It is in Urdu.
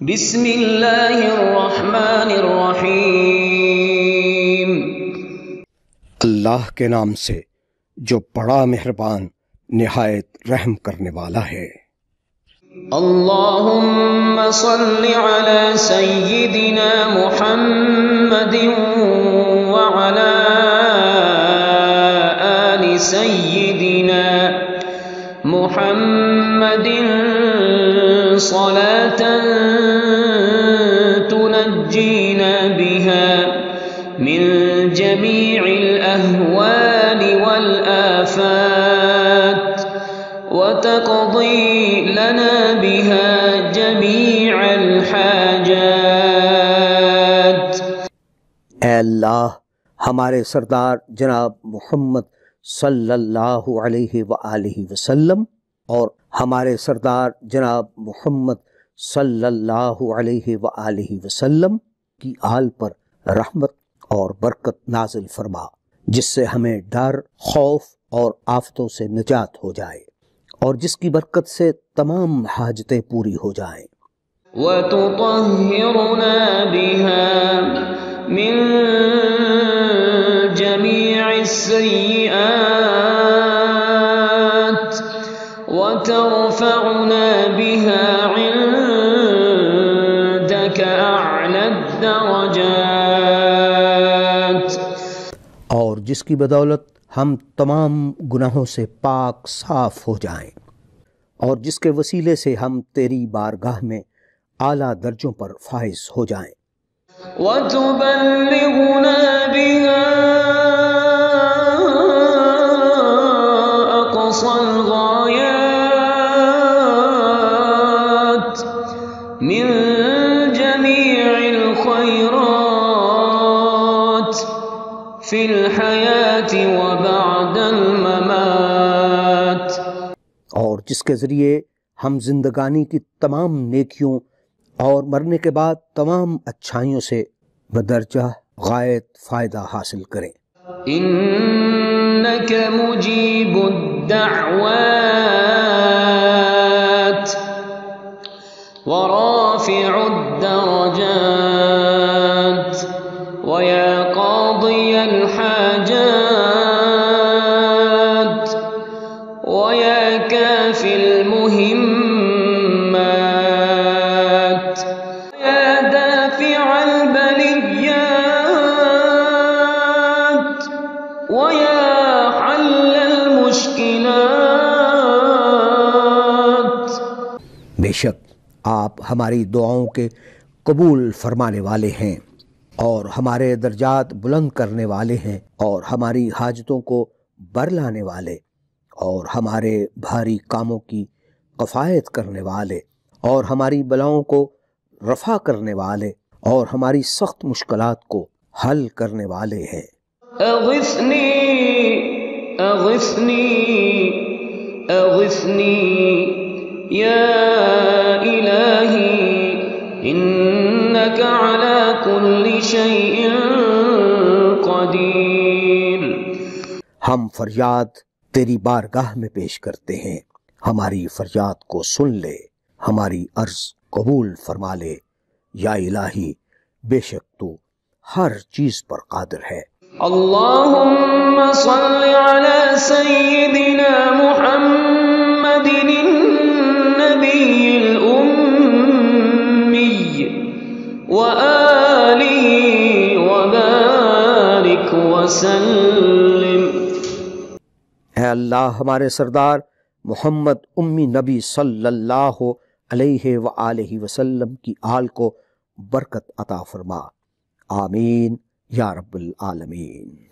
بسم اللہ الرحمن الرحیم۔ اللہ کے نام سے جو بڑا مہربان نہایت رحم کرنے والا ہے۔ اللہم صل علی سیدنا محمد وعلی آل سیدنا محمد صلاة تنجینا بها من جمیع الاہوال والآفات وتقضی لنا بها جمیع الحاجات۔ اے اللہ، ہمارے سردار جناب محمد صلی اللہ علیہ وآلہ وسلم اور ہمارے سردار جناب محمد صلی اللہ علیہ وآلہ وسلم کی آل پر رحمت اور برکت نازل فرما، جس سے ہمیں ڈر، خوف اور آفتوں سے نجات ہو جائے اور جس کی برکت سے تمام حاجتیں پوری ہو جائیں۔ وَتُطَهِّرُنَا بِهَا مِن جَمِيعِ السَّيِّئَاتِ وَتَرْفَعُنَا بِهَا عِندَكَ أَعْلَى الدَّرَجَاتِ۔ اور جس کی بدولت ہم تمام گناہوں سے پاک صاف ہو جائیں اور جس کے وسیلے سے ہم تیری بارگاہ میں اعلیٰ درجوں پر فائز ہو جائیں۔ وَتُبَلِّغُنَا بِهَا أَقْصَى الْغَايَاتِ مِن جَمِيعِ الْخَيْرَاتِ فِي الْحَيَاةِ وَبَعْدَ الْمَمَاتِ۔ اور جس کے ذریعے ہم زندگانی کی تمام نیکیوں اور مرنے کے بعد تمام اچھائیوں سے بدرجہ غایت فائدہ حاصل کریں۔ إنك مجيب الدعوات ورافع الدرجات ويا قاضي الحاجات ويا كافي المهمات ويا دافع البليات ويا حل المشكلات۔ بے شک آپ ہماری دعاؤں کے قبول فرمانے والے ہیں اور ہمارے درجات بلند کرنے والے ہیں اور ہماری حاجتوں کو برلانے والے اور ہمارے بھاری کاموں کی کفایت کرنے والے اور ہماری بلاؤں کو رفع کرنے والے اور ہماری سخت مشکلات کو حل کرنے والے ہیں۔ اغثنی اغثنی اغثنی یا الہی انک علی کل شیء قدیر۔ ہم فریاد تیری بارگاہ میں پیش کرتے ہیں، ہماری فریاد کو سن لے، ہماری عرض قبول فرما لے۔ یا الہی، بے شک تو ہر چیز پر قادر ہے۔ اللہم صل علی سیدنا محمد النبی الأمی وآلہ وبارک وسلم۔ اے اللہ، ہمارے سردار محمد امی نبی صلی اللہ علیہ وآلہ وسلم کی آل کو برکت عطا فرما، آمین یا رب العالمین۔